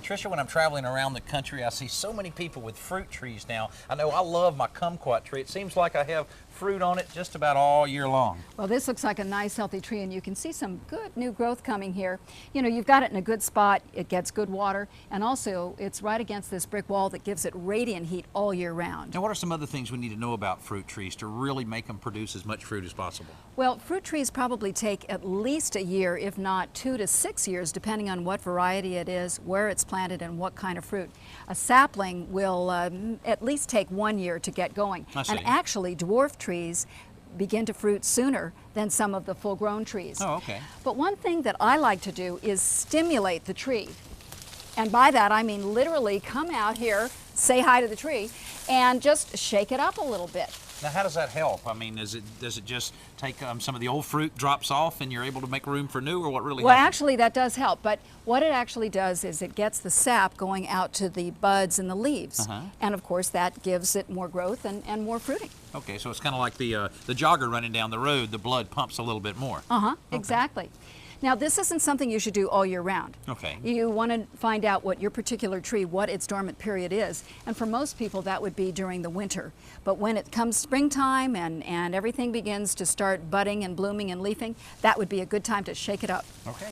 Tricia, when I'm traveling around the country, I see so many people with fruit trees now. I know I love my kumquat tree. It seems like I have fruit on it just about all year long. Well, this looks like a nice healthy tree, and you can see some good new growth coming here. You know, you've got it in a good spot, it gets good water, and also it's right against this brick wall that gives it radiant heat all year round. Now, what are some other things we need to know about fruit trees to really make them produce as much fruit as possible? Well, fruit trees probably take at least a year, if not 2 to 6 years, depending on what variety it is, where it's planted, and what kind of fruit. A sapling will at least take 1 year to get going. I see. And actually, dwarf trees begin to fruit sooner than some of the full-grown trees. Oh, okay. But one thing that I like to do is stimulate the tree. And by that, I mean literally come out here, say hi to the tree, and just shake it up a little bit. Now, how does that help? I mean, does it just take some of the old fruit drops off and you're able to make room for new, or what really Well, happens? actually, that does help. But what it actually does is it gets the sap going out to the buds and the leaves. And of course, that gives it more growth and more fruiting. Okay, so it's kind of like the jogger running down the road. The blood pumps a little bit more. Okay. Exactly. Now, this isn't something you should do all year round. Okay. You want to find out what your particular tree, what its dormant period is. And for most people, that would be during the winter. But when it comes springtime and everything begins to start budding and blooming and leafing, that would be a good time to shake it up. Okay.